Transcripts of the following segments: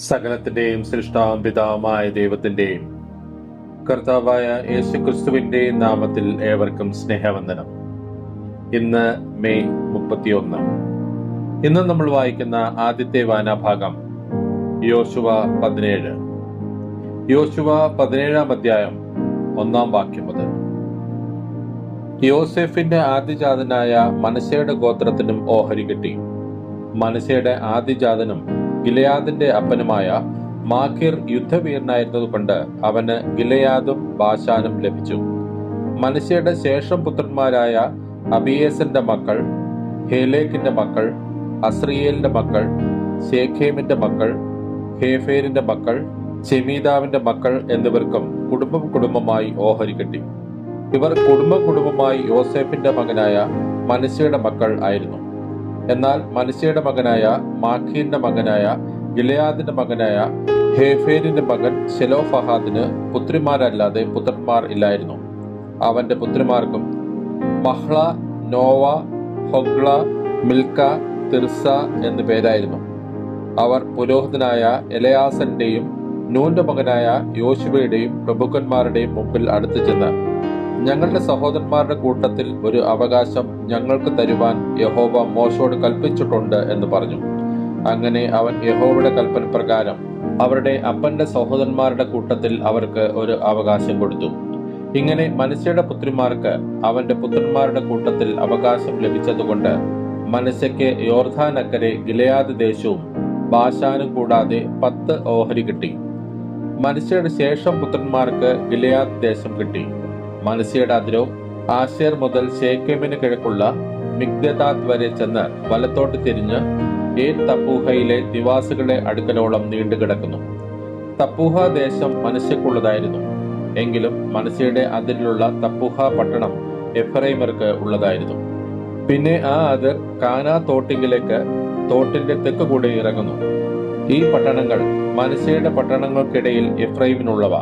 സകലത്തിന്റെയും സൃഷ്ടാവും പിതാവുമായ ദൈവത്തിന്റെയും കർത്താവായ യേശുക്രിസ്തുവിന്റെ നാമത്തിൽ ഏവർക്കും സ്നേഹവന്ദനം. ഇന്ന് മെയ് 31. ഇന്ന് നമ്മൾ വായിക്കുന്ന ആദ്യത്തെ വായനാഭാഗം യോശുവ 17. യോശുവ 17-ാം അധ്യായം 1-ാം വാക്യം മുതൽ. യോസേഫിന്റെ ആദ്യജാതനായ മനശ്ശെയുടെ ഗോത്രത്തിനും ഓഹരി കിട്ടി. മനശ്ശെയുടെ ആദ്യജാതനും ഗിലെയാദിന്റെ അപ്പനുമായ മാഖീർ യുദ്ധവീരനായിരുന്നതുകൊണ്ട് അവന് ഗിലെയാദും ബാശാനും ലഭിച്ചു. മനശ്ശെയുടെ ശേഷം പുത്രന്മാരായ അബിയേസന്റെ മക്കൾ, ഹേലേക്കിന്റെ മക്കൾ, അസ്രിയേലിന്റെ മക്കൾ, ശേഖേമിന്റെ മക്കൾ, ഹേഫേരിന്റെ മക്കൾ, ചെമീദാവിന്റെ മക്കൾ എന്നിവർക്കും കുടുംബമായി ഓഹരി കിട്ടി. ഇവർ കുടുംബമായി യോസേഫിന്റെ മകനായ മനശ്ശെയുടെ മക്കൾ ആയിരുന്നു. എന്നാൽ മനശ്ശെയുടെ മകനായ മാഖീറിന്റെ മകനായ ഗിലെയാദിന്റെ മകനായ ഹേഫേരിന്റെ മകൻ ശെലോഫഹാദിന് പുത്രിമാരല്ലാതെ പുത്രന്മാർ ഇല്ലായിരുന്നു. അവന്റെ പുത്രിമാർക്കും മഹ്ള, നോവ, ഹൊഗ്ല, മിൽക്ക, തിർസ എന്നു പേരായിരുന്നു. അവർ പുരോഹിതനായ എലയാസന്റെയും നൂന്റെ മകനായ യോശുവയുടെയും പ്രഭുക്കന്മാരുടെയും മുമ്പിൽ അടുത്തു ചെന്ന്, ഞങ്ങളുടെ സഹോദരന്മാരുടെ കൂട്ടത്തിൽ ഒരു അവകാശം ഞങ്ങൾക്ക് തരുവാൻ യഹോവ മോശയോട് കൽപ്പിച്ചിട്ടുണ്ട് എന്ന് പറഞ്ഞു. അങ്ങനെ അവൻ യഹോവയുടെ കൽപ്പന പ്രകാരം അവരുടെ അപ്പന്റെ സഹോദരന്മാരുടെ കൂട്ടത്തിൽ അവർക്ക് ഒരു അവകാശം കൊടുത്തു. ഇങ്ങനെ മനശ്ശെയുടെ പുത്രിമാർക്ക് അവന്റെ പുത്രന്മാരുടെ കൂട്ടത്തിൽ അവകാശം ലഭിച്ചതുകൊണ്ട് മനശ്ശെക്ക് യോർദാനക്കരെ ഗിലെയാദ് ദേശവും ബാശാനും കൂടാതെ 10 ഓഹരി കിട്ടി. മനശ്ശെയുടെ ശേഷം പുത്രന്മാർക്ക് ഗിലെയാദ് ദേശം കിട്ടി. മനശ്ശെയുടെ അതിരോ ആശേർ മുതൽ ശേഖേമിന് കിഴക്കുള്ള മിഗ്ദതാദ് വരെ ചെന്ന് വലത്തോട്ട് തിരിഞ്ഞ് തപ്പൂഹയിലെ നിവാസികളുടെ അടുക്കലോളം നീണ്ടുകിടക്കുന്നു. തപ്പൂഹ ദേശം മനശ്ശെക്കുള്ളതായിരുന്നു. എങ്കിലും മനശ്ശെയുടെ അതിരിലുള്ള തപ്പൂഹ പട്ടണം എഫ്രൈമർക്ക് ഉള്ളതായിരുന്നു. പിന്നെ ആ അതിർ കാനാ തോട്ടിങ്കിലേക്ക് തോട്ടിന്റെ തെക്ക് കൂടെ ഇറങ്ങുന്നു. ഈ പട്ടണങ്ങൾ മനശ്ശെയുടെ പട്ടണങ്ങൾക്കിടയിൽ എഫ്രൈമിനുള്ളവ.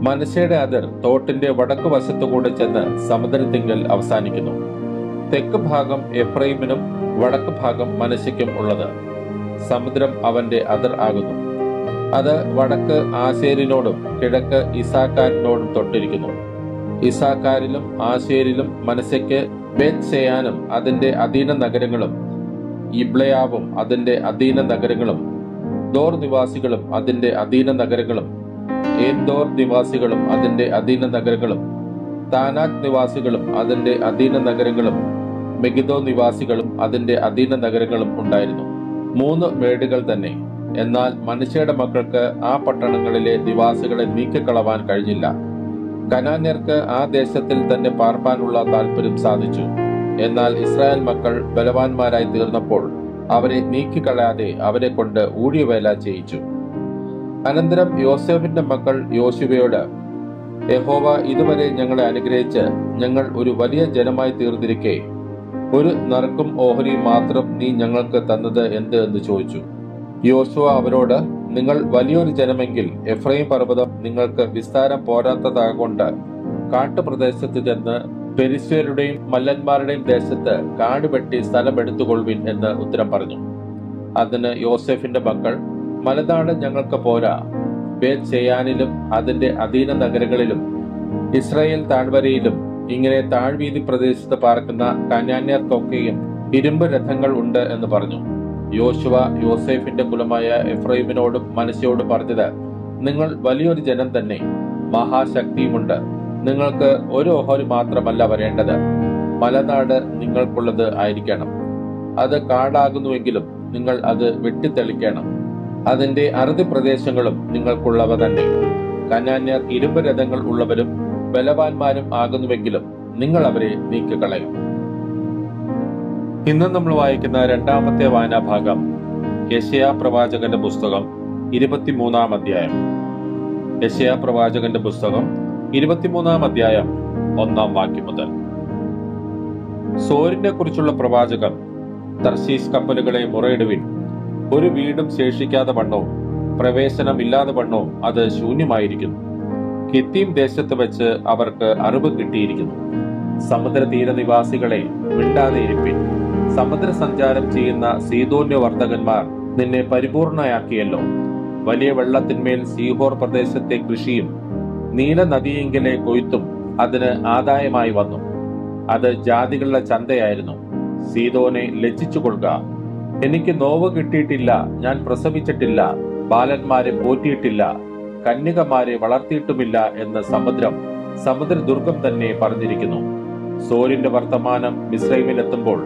മനശ്ശെയുടെ അതിർ തോട്ടിന്റെ വടക്കു വശത്തുകൂടെ ചെന്ന് സമുദ്രത്തിങ്കൽ അവസാനിക്കുന്നു. തെക്ക് ഭാഗം എഫ്രൈമിനും വടക്ക് ഭാഗം മനശ്ശെക്കും ഉള്ളത്. സമുദ്രം അവന്റെ അതിർ ആകുന്നു. അത് വടക്ക് ആശേരിനോടും കിഴക്ക് ഇസാക്കാരിനോടും തൊട്ടിരിക്കുന്നു. ഇസാക്കാരിലും ആശേരിലും മനശ്ശെക്ക് ബേത്ത്ശെയാനും അതിന്റെ അധീന നഗരങ്ങളും, ഇബ്ലയാവും അതിന്റെ അധീന നഗരങ്ങളും, ദോർ നിവാസികളും അതിന്റെ അധീന നഗരങ്ങളും, ഏൻദോർ നിവാസികളും അതിന്റെ അധീന നഗരങ്ങളും, താനാക് നിവാസികളും അതിന്റെ അധീന നഗരങ്ങളും, മെഗിദോ നിവാസികളും അതിന്റെ അധീന നഗരങ്ങളും ഉണ്ടായിരുന്നു. 3 മേടുകൾ തന്നെ. എന്നാൽ മനശ്ശെയുടെ മക്കൾക്ക് ആ പട്ടണങ്ങളിലെ നിവാസികളെ നീക്കിക്കളവാൻ കഴിഞ്ഞില്ല. കനാന്യർക്ക് ആ ദേശത്തിൽ തന്നെ പാർപ്പാനുള്ള താല്പര്യം സാധിച്ചു. എന്നാൽ ഇസ്രായേൽ മക്കൾ ബലവാന്മാരായി തീർന്നപ്പോൾ അവരെ നീക്കിക്കളയാതെ അവരെ കൊണ്ട് ഊഴിയവേല ചെയ്യിച്ചു. അനന്തരം യോസേഫിന്റെ മക്കൾ യോശുവയോട്, യഹോവ ഇതുവരെ ഞങ്ങളെ അനുഗ്രഹിച്ച് ഞങ്ങൾ ഒരു വലിയ ജനമായി തീർന്നിരിക്കെ ഒരു നറുക്കും ഓഹരിയും മാത്രം നീ ഞങ്ങൾക്ക് തന്നത് എന്ത് എന്ന് ചോദിച്ചു. യോശുവ അവരോട്, നിങ്ങൾ വലിയൊരു ജനമെങ്കിൽ എഫ്രൈം പർവ്വതം നിങ്ങൾക്ക് വിസ്താരം പോരാത്തതാകൊണ്ട് കാട്ടുപ്രദേശത്ത് ചെന്ന് പെരിസ്യരുടെയും മല്ലന്മാരുടെയും ദേശത്ത് കാടുവെട്ടി സ്ഥലമെടുത്തുകൊള്ളുവിൻ എന്ന് ഉത്തരം പറഞ്ഞു. അതിന് യോസേഫിന്റെ മക്കൾ, മലനാട് ഞങ്ങൾക്ക് പോരാ. ബേത്ത്ശെയാനിലും അതിന്റെ അധീന നഗരങ്ങളിലും ഇസ്രായേൽ താഴ്വരയിലും ഇങ്ങനെ താഴ്വീതി പ്രദേശത്ത് പാർക്കുന്ന കനാന്യർക്കൊക്കെയും ഇരുമ്പ് രഥങ്ങൾ ഉണ്ട് എന്ന് പറഞ്ഞു. യോശുവ യോസേഫിന്റെ കുലമായ എഫ്രൈമിനോടും മനശ്ശെയോടും പറഞ്ഞത്, നിങ്ങൾ വലിയൊരു ജനം തന്നെ, മഹാശക്തിയുമുണ്ട്. നിങ്ങൾക്ക് ഒരു ഓഹരി മാത്രമല്ല വരേണ്ടത്, മലനാട് നിങ്ങൾക്കുള്ളത് ആയിരിക്കണം. അത് കാടാകുന്നുവെങ്കിലും നിങ്ങൾ അത് വെട്ടിത്തെളിക്കണം. അതിന്റെ അറുതി പ്രദേശങ്ങളും നിങ്ങൾക്കുള്ളവ തന്നെ. കനാന്യർ ഇരുമ്പ് രഥങ്ങൾ ഉള്ളവരും ബലവാന്മാരും ആകുന്നുവെങ്കിലും നിങ്ങൾ അവരെ നീക്കിക്കളയും. ഇന്ന് നമ്മൾ വായിക്കുന്ന 2-ാമത്തെ വായനാഭാഗം യെശയ്യാ പ്രവാചകന്റെ പുസ്തകം 23-ാം അധ്യായം. യെശയ്യാ പ്രവാചകന്റെ പുസ്തകം 23-ാം അധ്യായം 1-ാം വാക്യം മുതൽ. സോരിനെ കുറിച്ചുള്ള പ്രവാചകൻ, തർശീസ് കപ്പലുകളെ മുറയിടുവിൻ. ഒരു വീടും ശേഷിക്കാതെ വണ്ണവും പ്രവേശനമില്ലാതെ വണ്ണവും അത് ശൂന്യമായിരിക്കുന്നു. കിത്തീം ദേശത്ത് വെച്ച് അവർക്ക് അറിവ് കിട്ടിയിരിക്കുന്നു. സമുദ്ര തീരനിവാസികളെ മിണ്ടാതെ ഇരിപ്പിൻ. സമുദ്ര സഞ്ചാരം ചെയ്യുന്ന സീദോന്യ വർത്തകന്മാർ നിന്നെ പരിപൂർണയാക്കിയല്ലോ. വലിയ വെള്ളത്തിന്മേൽ സീഹോർ പ്രദേശത്തെ കൃഷിയും നീല നദിയെങ്കിലെ കൊയ്ത്തും അതിന് ആദായമായി വന്നു. അത് ജാതികളുടെ ചന്തയായിരുന്നു. സീദോനെ ലജ്ജിച്ചുകൊള്ളുക, എനിക്ക് നോവ് കിട്ടിയിട്ടില്ല, ഞാൻ പ്രസവിച്ചിട്ടില്ല, ബാലന്മാരെ പോറ്റിയിട്ടില്ല, കന്യകമാരെ വളർത്തിയിട്ടുമില്ല എന്ന് സമുദ്രദുർഗം തന്നെ പറഞ്ഞിരിക്കുന്നു. സോരിന്റെ വർത്തമാനം മിസ്രൈമിലെത്തുമ്പോൾ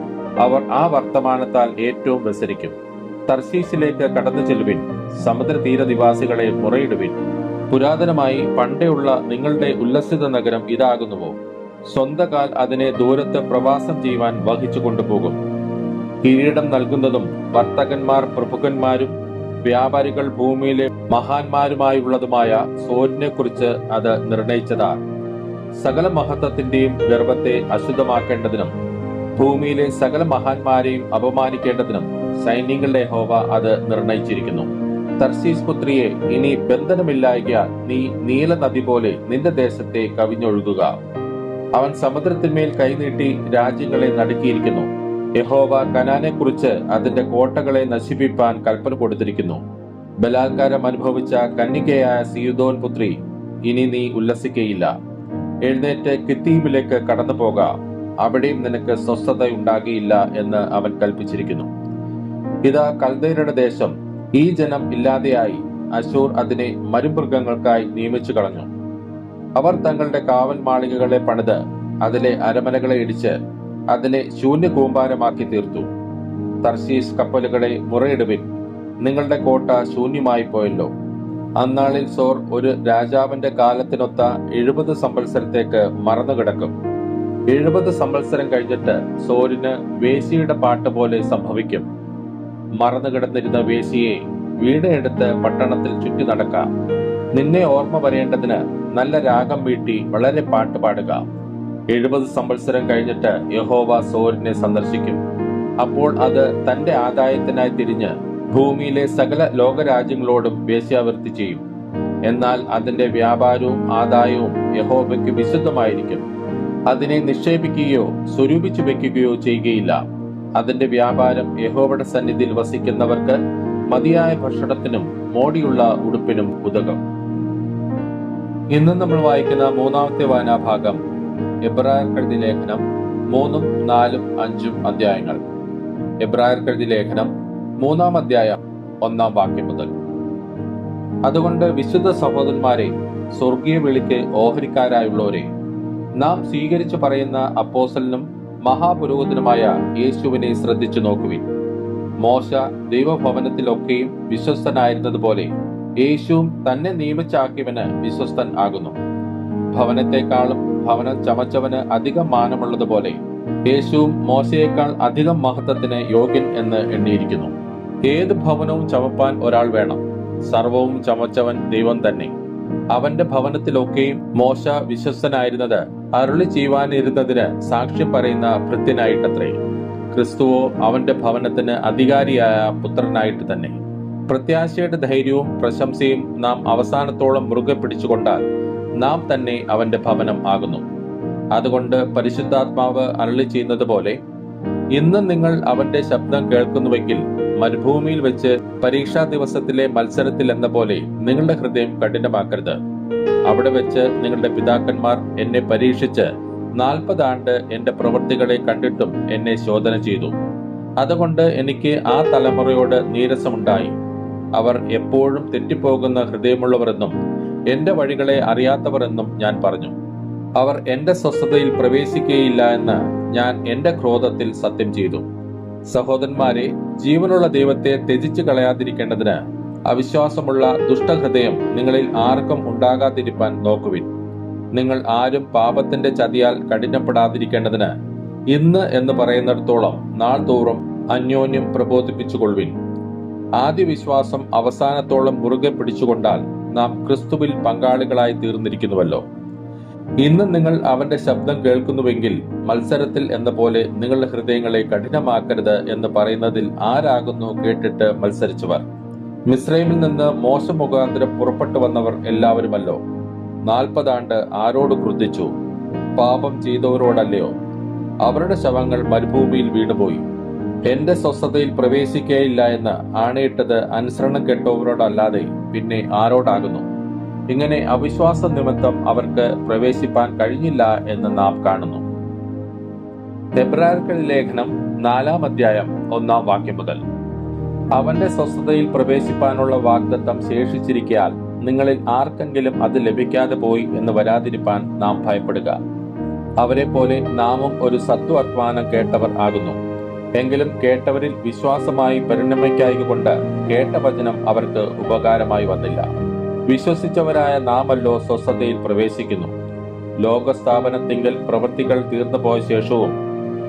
അവർ ആ വർത്തമാനത്താൽ ഏറ്റവും വ്യസനിക്കും. തർശീസിലേക്ക് കടന്നു ചെല്ലുവിൻ, സമുദ്രതീര നിവാസികളെ മുറയിടുവിൻ. പുരാതനമായി പണ്ടേയുള്ള നിങ്ങളുടെ ഉല്ലസിത നഗരം ഇതാകുന്നുവോ? സ്വന്തകാൽ അതിനെ ദൂരത്ത് പ്രവാസം ചെയ്യുവാൻ വഹിച്ചു കൊണ്ടുപോകും. കിരീടം നൽകുന്നതും വർത്തകന്മാർ പ്രഭുക്കന്മാരും വ്യാപാരികൾ ഭൂമിയിലെ മഹാന്മാരുമായുള്ളതുമായ സോരിനെ കുറിച്ച് അത് നിർണയിച്ചതാ. സകല മഹത്വത്തിന്റെയും ഗർഭത്തെ അശുദ്ധമാക്കേണ്ടതിനും ഭൂമിയിലെ സകല മഹാന്മാരെയും അപമാനിക്കേണ്ടതിനും സൈന്യങ്ങളുടെ യഹോവ അത് നിർണയിച്ചിരിക്കുന്നു. തർശീസ് പുത്രിയെ, ഇനി ബന്ധനമില്ലായ്കയാൽ നീ നീല നദി പോലെ നിന്റെ ദേശത്തെ കവിഞ്ഞൊഴുകുക. അവൻ സമുദ്രത്തിന്മേൽ കൈനീട്ടി രാജ്യങ്ങളെ നടുക്കിയിരിക്കുന്നു. യഹോവ കനാനെ കുറിച്ച് അതിന്റെ കോട്ടകളെ നശിപ്പിപ്പാൻ കൽപ്പന കൊടുത്തിരിക്കുന്നു. ബലാത്കാരം അനുഭവിച്ച കന്യകയായ സീദോൻ പുത്രി, ഇനി നീ ഉല്ലസിക്കയില്ല. എഴുന്നേറ്റ് കിത്തീമിലേക്ക് കടന്നു പോക, അവിടെയും നിനക്ക് സ്വസ്ഥത ഉണ്ടാകിയില്ല എന്ന് അവൻ കൽപ്പിച്ചിരിക്കുന്നു. ഇതാ കൽദയരുടെ ദേശം, ഈ ജനം ഇല്ലാതെയായി. അശൂർ അതിനെ മരുമൃഗങ്ങൾക്കായി നിയമിച്ചു കളഞ്ഞു. അവർ തങ്ങളുടെ കാവൽ മാളികകളെ പണിത് അതിലെ അരമനകളെ ഇടിച്ച് അതിനെ ശൂന്യകൂമ്പാരമാക്കി തീർത്തു. തർശീസ് കപ്പലുകളെ മുറയിടുവിൻ, നിങ്ങളുടെ കോട്ട ശൂന്യമായി പോയല്ലോ. അന്നാളിൽ സോർ ഒരു രാജാവിന്റെ കാലത്തിനൊത്ത 70 സംവത്സരത്തേക്ക് മറന്നുകിടക്കും. 70 സംവത്സരം കഴിഞ്ഞിട്ട് സോരിന് വേശിയുടെ പാട്ട് പോലെ സംഭവിക്കും. മറന്നുകിടന്നിരുന്ന വേശിയെ വീണയെടുത്ത് പട്ടണത്തിൽ ചുറ്റി നടക്കാം. നിന്നെ ഓർമ്മ വരേണ്ടതിന് നല്ല രാഗം വീട്ടി വളരെ പാട്ട് പാടുക. 70 സംവത്സരം കഴിഞ്ഞിട്ട് യഹോവ സോരിനെ സന്ദർശിക്കും. അപ്പോൾ അത് തന്റെ ആദായത്തിനായി തിരിഞ്ഞ് ഭൂമിയിലെ സകല ലോകരാജ്യങ്ങളോടും വേശ്യാവൃത്തി ചെയ്യും. എന്നാൽ അതിന്റെ വ്യാപാരവും ആദായവും യഹോവയ്ക്ക് വിശുദ്ധമായിരിക്കും. അതിനെ നിക്ഷേപിക്കുകയോ സ്വരൂപിച്ചു വെക്കുകയോ ചെയ്യുകയില്ല. അതിന്റെ വ്യാപാരം യഹോവയുടെ സന്നിധിയിൽ വസിക്കുന്നവർക്ക് മതിയായ ഭക്ഷണത്തിനും മോടിയുള്ള ഉടുപ്പിനും ഉതകും. ഇന്ന് നമ്മൾ വായിക്കുന്ന മൂന്നാമത്തെ വായനാഭാഗം എബ്രായർക്കെഴുതിയ ലേഖനം 3, 4, 5 അധ്യായങ്ങൾ. എബ്രായർക്കെഴുതിയ ലേഖനം 3-ാം അധ്യായം 1-ാം വാക്യം മുതൽ. അതുകൊണ്ട് വിശുദ്ധ സഹോദരന്മാരെ, സ്വർഗീയ വിളിക്ക് ഓഹരിക്കാരായുള്ളവരെ, നാം സ്വീകരിച്ചു പറയുന്ന അപ്പോസ്തലനും മഹാപുരോഹിതനുമായ യേശുവിനെ ശ്രദ്ധിച്ചു നോക്കുവിൻ. മോശ ദൈവഭവനത്തിലൊക്കെയും വിശ്വസ്തനായിരുന്നതുപോലെ യേശുവും തന്നെ നിയമിച്ചാക്കിയവന് വിശ്വസ്തൻ ആകുന്നു. ഭവനത്തെക്കാളും ഭവനം ചമച്ചവന് അധികം മാനമുള്ളതുപോലെ യേശുവും മോശയേക്കാൾ അധികം മഹത്വത്തിന് യോഗ്യൻ എന്ന് എണ്ണിയിരിക്കുന്നു. ഏത് ഭവനവും ചമപ്പാൻ ഒരാൾ വേണം. സർവവും ചമച്ചവൻ ദൈവം തന്നെ. അവന്റെ ഭവനത്തിലൊക്കെയും മോശ വിശ്വസ്തനായിരുന്നത് അരുളി ചെയ്യുവാനിരുന്നതിന് സാക്ഷ്യം പറയുന്ന ഭൃത്യനായിട്ടത്രേ. ക്രിസ്തുവോ അവന്റെ ഭവനത്തിന് അധികാരിയായ പുത്രനായിട്ട് തന്നെ. പ്രത്യാശയുടെ ധൈര്യവും പ്രശംസയും നാം അവസാനത്തോളം മുറുകെ പിടിച്ചുകൊണ്ടാൽ നാം തന്നെ അവന്റെ ഭവനം ആകുന്നു. അതുകൊണ്ട് പരിശുദ്ധാത്മാവ് അരുളി ചെയ്യുന്നത് പോലെ, ഇന്ന് നിങ്ങൾ അവന്റെ ശബ്ദം കേൾക്കുന്നുവെങ്കിൽ മരുഭൂമിയിൽ വെച്ച് പരീക്ഷാ ദിവസത്തിലെ മത്സരത്തിൽ എന്ന പോലെ നിങ്ങളുടെ ഹൃദയം കഠിനമാക്കരുത്. അവിടെ വെച്ച് നിങ്ങളുടെ പിതാക്കന്മാർ എന്നെ പരീക്ഷിച്ച് 40 ആണ്ട് എന്റെ പ്രവൃത്തികളെ കണ്ടിട്ടും എന്നെ ശോധന ചെയ്തു. അതുകൊണ്ട് എനിക്ക് ആ തലമുറയോട് നീരസമുണ്ടായി. അവർ എപ്പോഴും തെറ്റിപ്പോകുന്ന ഹൃദയമുള്ളവരെന്നും എന്റെ വഴികളെ അറിയാത്തവർ എന്നും ഞാൻ പറഞ്ഞു. അവർ എന്റെ സ്വസ്ഥതയിൽ പ്രവേശിക്കുകയില്ല എന്ന് ഞാൻ എന്റെ ക്രോധത്തിൽ സത്യം ചെയ്തു. സഹോദരന്മാരെ, ജീവനുള്ള ദൈവത്തെ ത്യജിച്ചു കളയാതിരിക്കേണ്ടതിന് അവിശ്വാസമുള്ള ദുഷ്ടഹൃദയം നിങ്ങളിൽ ആർക്കും ഉണ്ടാകാതിരിപ്പാൻ നോക്കുവിൻ. നിങ്ങൾ ആരും പാപത്തിന്റെ ചതിയാൽ കഠിനപ്പെടാതിരിക്കേണ്ടതിന് ഇന്ന് എന്ന് പറയുന്നിടത്തോളം നാൾ തോറും അന്യോന്യം പ്രബോധിപ്പിച്ചുകൊള്ളുവിൻ. ആദ്യ വിശ്വാസം അവസാനത്തോളം മുറുകെ പിടിച്ചുകൊണ്ടാൽ നാം ക്രിസ്തുവിൽ പങ്കാളികളായി തീർന്നിരിക്കുന്നുവല്ലോ. ഇന്ന് നിങ്ങൾ അവന്റെ ശബ്ദം കേൾക്കുന്നുവെങ്കിൽ മത്സരത്തിൽ എന്ന പോലെ നിങ്ങളുടെ ഹൃദയങ്ങളെ കഠിനമാക്കരുത് എന്ന് പറയുന്നതിൽ ആരാകുന്നു കേട്ടിട്ട് മത്സരിച്ചവർ? മിസ്രൈമിൽ നിന്ന് മോശ മുഖാന്തരം പുറപ്പെട്ടു വന്നവർ എല്ലാവരുമല്ലോ. 40 ആണ്ട് ആരോട് ക്രുദ്ധിച്ചു? പാപം ചെയ്തവരോടല്ലയോ? അവരുടെ ശവങ്ങൾ മരുഭൂമിയിൽ വീണുപോയി. എന്റെ സ്വസ്ഥതയിൽ പ്രവേശിക്കുകയില്ല എന്ന് ആണയിട്ടത് അനുസരണം കെട്ടവരോടല്ലാതെ പിന്നെ ആരോടാകുന്നു? ഇങ്ങനെ അവിശ്വാസ നിമിത്തം അവർക്ക് പ്രവേശിപ്പാൻ കഴിഞ്ഞില്ല എന്ന് നാം കാണുന്നു. എബ്രായർക്കെഴുതിയ ലേഖനം 4-ാം അധ്യായം 1-ാം വാക്യം മുതൽ: അവന്റെ സ്വസ്ഥതയിൽ പ്രവേശിപ്പാനുള്ള വാഗ്ദത്തം ശേഷിച്ചിരിക്കയാൽ നിങ്ങളിൽ ആർക്കെങ്കിലും അത് ലഭിക്കാതെ പോയി എന്ന് വരാതിരിപ്പാൻ നാം ഭയപ്പെടുക. അവരെ പോലെ നാമും ഒരു സത്വർത്തമാനം കേട്ടവർ ആകുന്നു. എങ്കിലും കേട്ടവരിൽ വിശ്വാസമായി പരിണമിക്കായ്കൊണ്ട് കേട്ട വചനം അവർക്ക് ഉപകാരമായി വന്നില്ല. വിശ്വസിച്ചവരായ നാമല്ലോ സ്വസ്ഥതയിൽ പ്രവേശിക്കുന്നു. ലോകസ്ഥാപനത്തിങ്കൽ പ്രവൃത്തികൾ തീർന്നു പോയ ശേഷവും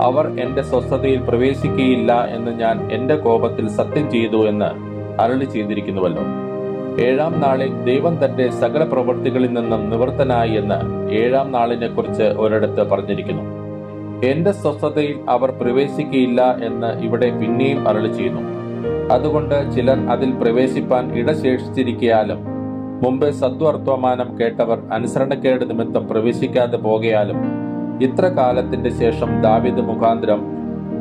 അവർ എന്റെ സ്വസ്ഥതയിൽ പ്രവേശിക്കുകയില്ല എന്ന് ഞാൻ എന്റെ കോപത്തിൽ സത്യം ചെയ്തു എന്ന് അരുളി ചെയ്തിരിക്കുന്നുവല്ലോ. 7-ാം നാളിൽ ദൈവം തന്റെ സകല പ്രവൃത്തികളിൽ നിന്നും നിവൃത്തനായി എന്ന് 7-ാം നാളിനെ കുറിച്ച് ഒരിടത്ത് പറഞ്ഞിരിക്കുന്നു. എന്റെ സ്വസ്ഥതയിൽ അവർ പ്രവേശിക്കുകയില്ല എന്ന് ഇവിടെ പിന്നെയും അരുളി ചെയ്യുന്നു. അതുകൊണ്ട് ചിലർ അതിൽ പ്രവേശിപ്പാൻ ഇടശേഷിച്ചിരിക്കയാലും മുമ്പേ സദ്വർത്തമാനം കേട്ടവർ അനുസരണക്കേട് നിമിത്തം പ്രവേശിക്കാതെ പോകയാലും ഇത്ര കാലത്തിന്റെ ശേഷം ദാവീദ് മുഖാന്തരം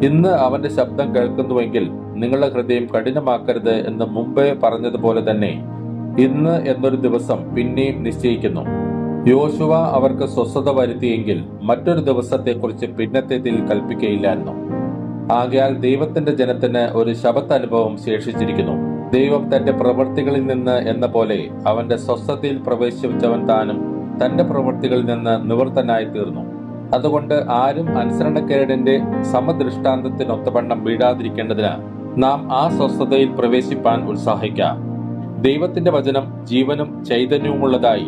ഇന്ന് അവന്റെ ശബ്ദം കേൾക്കുന്നുവെങ്കിൽ നിങ്ങളുടെ ഹൃദയം കഠിനമാക്കരുത് എന്ന് മുമ്പേ പറഞ്ഞതുപോലെ തന്നെ ഇന്ന് എന്നൊരു ദിവസം പിന്നെയും നിശ്ചയിക്കുന്നു. യോശുവ അവർക്ക് സ്വസ്ഥത വരുത്തിയെങ്കിൽ മറ്റൊരു ദിവസത്തെക്കുറിച്ച് പിന്നത്തേതിൽ കൽപ്പിക്കയില്ലായിരുന്നു. ആകയാൽ ദൈവത്തിന്റെ ജനത്തിന് ഒരു ശബത്ത് അനുഭവം ശേഷിച്ചിരിക്കുന്നു. ദൈവം തന്റെ പ്രവൃത്തികളിൽ നിന്ന് എന്ന പോലെ അവന്റെ സ്വസ്ഥതയിൽ പ്രവേശിച്ചവൻ താനും തന്റെ പ്രവൃത്തികളിൽ നിന്ന് നിവൃത്തനായി തീർന്നു. അതുകൊണ്ട് ആരും അനുസരണക്കേടിന്റെ സമദൃഷ്ടാന്തത്തിനൊത്തവണ്ണം വീഴാതിരിക്കേണ്ടതിന് നാം ആ സ്വസ്ഥതയിൽ പ്രവേശിപ്പാൻ ഉത്സാഹിക്കാം. ദൈവത്തിന്റെ വചനം ജീവനും ചൈതന്യവുമുള്ളതായി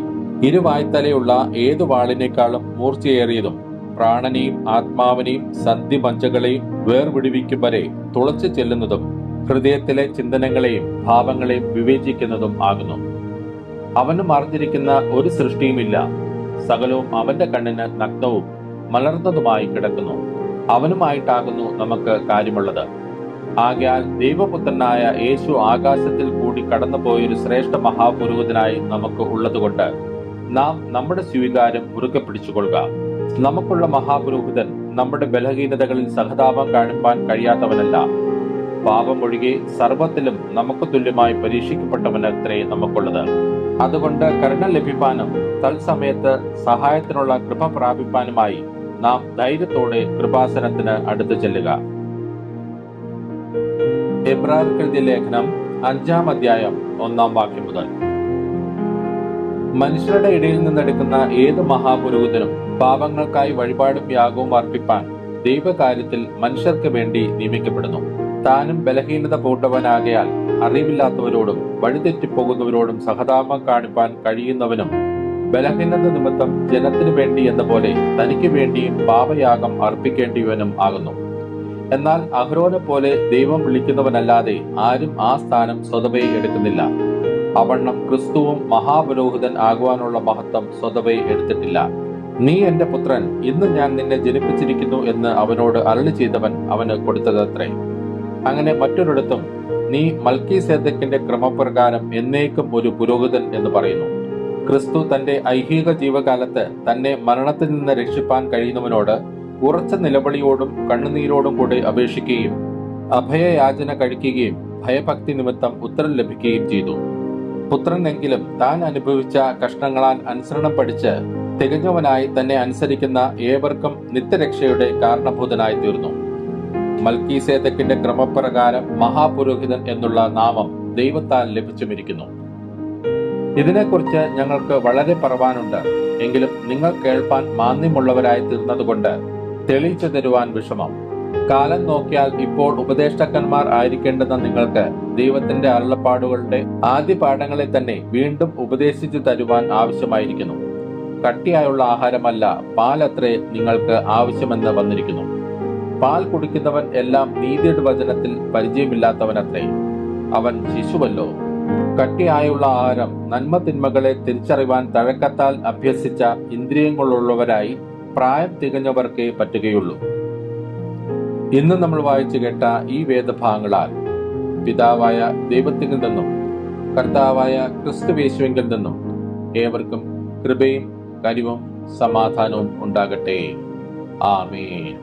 ഇരുവായ്ത്തലയുള്ള ഏതു വാളിനേക്കാളും മൂർച്ചയേറിയതും പ്രാണനെയും ആത്മാവിനെയും സന്ധിമജ്ജകളെയും വേർവിടുവിക്കും വരെ തുളച്ചു ചെല്ലുന്നതും ഹൃദയത്തിലെ ചിന്തനങ്ങളെയും ഭാവങ്ങളെയും വിവേചിക്കുന്നതും ആകുന്നു. അവനും അറിഞ്ഞിരിക്കുന്ന ഒരു സൃഷ്ടിയുമില്ല. സകലവും അവന്റെ കണ്ണിന് നഗ്നവും മലർന്നതുമായി കിടക്കുന്നു. അവനുമായിട്ടാകുന്നു നമുക്ക് കാര്യമുള്ളത്. ആകയാൽ ദൈവപുത്രനായ യേശു ആകാശത്തിൽ കൂടി കടന്നുപോയൊരു ശ്രേഷ്ഠ മഹാപുരോഹിതനായി നമുക്ക് ഉള്ളതുകൊണ്ട് നാം നമ്മുടെ സ്വീകാര്യം മുറുകെ പിടിച്ചുകൊള്ളുക. നമുക്കുള്ള മഹാപുരോഹിതൻ നമ്മുടെ ബലഹീനതകളിൽ സഹതാപം കാണിപ്പാൻ കഴിയാത്തവനല്ല. പാപം ഒഴികെ സർവത്തിലും നമുക്ക് തുല്യമായി പരീക്ഷിക്കപ്പെട്ടവനത്രേ നമുക്കുള്ളത്. അതുകൊണ്ട് കരുണ ലഭിപ്പാനും തത്സമയത്ത് സഹായത്തിനുള്ള കൃപ പ്രാപിപ്പാനുമായി നാം ധൈര്യത്തോടെ കൃപാസനത്തിന് അടുത്ത് ചെല്ലുക. എബ്രായർക്കെഴുതിയ ലേഖനം 5-ാം അധ്യായം 1-ാം വാക്യം മുതൽ: മനുഷ്യരുടെ ഇടയിൽ നിന്നെടുക്കുന്ന ഏത് മഹാപുരോഹിതനും പാപങ്ങൾക്കായി വഴിപാടും യാഗവും അർപ്പിപ്പാൻ ദൈവകാര്യത്തിൽ മനുഷ്യർക്ക് വേണ്ടി നിയമിക്കപ്പെടുന്നു. താനും ബലഹീനത പൂണ്ടവനാകയാൽ അറിവില്ലാത്തവരോടും വഴിതെറ്റിപ്പോകുന്നവരോടും സഹതാപം കാണിപ്പാൻ കഴിയുന്നവനും ബലഹീനത നിമിത്തം ജനത്തിനു വേണ്ടി എന്ന പോലെ തനിക്ക് വേണ്ടിയും പാപയാഗം അർപ്പിക്കേണ്ടിയവനും ആകുന്നു. എന്നാൽ അഹ്റോനെ പോലെ ദൈവം വിളിക്കുന്നവനല്ലാതെ ആരും ആ സ്ഥാനം സ്വതവേ എടുക്കുന്നില്ല. അവണ്ണം ക്രിസ്തുവും മഹാപുരോഹിതൻ ആകുവാനുള്ള മഹത്വം സ്വതവേ എടുത്തിട്ടില്ല. നീ എന്റെ പുത്രൻ, ഇന്ന് ഞാൻ നിന്നെ ജനിപ്പിച്ചിരിക്കുന്നു എന്ന് അവനോട് അരുളി ചെയ്തവൻ അവന് കൊടുത്തതത്രേ. അങ്ങനെ മറ്റൊരിടത്തും നീ മൽക്കീസേദെക്കിന്റെ ക്രമപ്രകാരം എന്നേക്കും ഒരു പുരോഹിതൻ എന്ന് പറയുന്നു. ക്രിസ്തു തന്റെ ഐഹിക ജീവകാലത്ത് തന്നെ മരണത്തിൽ നിന്ന് രക്ഷിപ്പാൻ കഴിയുന്നവനോട് ഉറച്ച നിലവിളിയോടും കണ്ണുനീരോടും കൂടെ അപേക്ഷിക്കുകയും അഭയയാചന കഴിക്കുകയും ഭയഭക്തി നിമിത്തം ഉത്തരം ലഭിക്കുകയും ചെയ്തു. പുത്രൻ എങ്കിലും താൻ അനുഭവിച്ച കഷ്ടങ്ങളാൽ അനുസരണം പഠിച്ച് തികഞ്ഞവനായി തന്നെ അനുസരിക്കുന്ന ഏവർക്കും നിത്യരക്ഷയുടെ കാരണഭൂതനായി തീർന്നു. മൽക്കീസേദെക്കിന്റെ ക്രമപ്രകാരം മഹാപുരോഹിതൻ എന്നുള്ള നാമം ദൈവത്താൽ ലഭിച്ചുമിരിക്കുന്നു. ഇതിനെക്കുറിച്ച് ഞങ്ങൾക്ക് വളരെ പറവാനുണ്ട്. എങ്കിലും നിങ്ങൾ കേൾപ്പാൻ മാന്യമുള്ളവരായി തീർന്നതുകൊണ്ട് തെളിയിച്ചു തരുവാൻ വിഷമം. കാലം നോക്കിയാൽ ഇപ്പോൾ ഉപദേഷ്ടാക്കന്മാർ ആയിരിക്കേണ്ടുന്ന നിങ്ങൾക്ക് ദൈവത്തിന്റെ അരുളപ്പാടുകളുടെ ആദ്യ പാഠങ്ങളെ തന്നെ വീണ്ടും ഉപദേശിച്ചു തരുവാൻ ആവശ്യമായിരിക്കുന്നു. കട്ടിയായുള്ള ആഹാരമല്ല, പാലത്രേ നിങ്ങൾക്ക് ആവശ്യമെന്ന് വന്നിരിക്കുന്നു. പാൽ കുടിക്കുന്നവൻ എല്ലാം നീതിയുടെ വചനത്തിൽ പരിചയമില്ലാത്തവനത്രേ. അവൻ ശിശുവല്ലോ. കട്ടിയായുള്ള ആഹാരം നന്മ തിന്മകളെ തിരിച്ചറിവാൻ തഴക്കത്താൽ അഭ്യസിച്ച ഇന്ദ്രിയങ്ങളുള്ളവരായി പ്രായം തികഞ്ഞവർക്കേ പറ്റുകയുള്ളൂ. ഇന്ന് നമ്മൾ വായിച്ചു കേട്ട ഈ വേദഭാഗങ്ങളാൽ പിതാവായ ദൈവത്തിൽ നിന്നും കർത്താവായ ക്രിസ്തുയേശുവിൽ നിന്നും ഏവർക്കും കൃപയും കനിവും സമാധാനവും ഉണ്ടാകട്ടെ. ആമേൻ.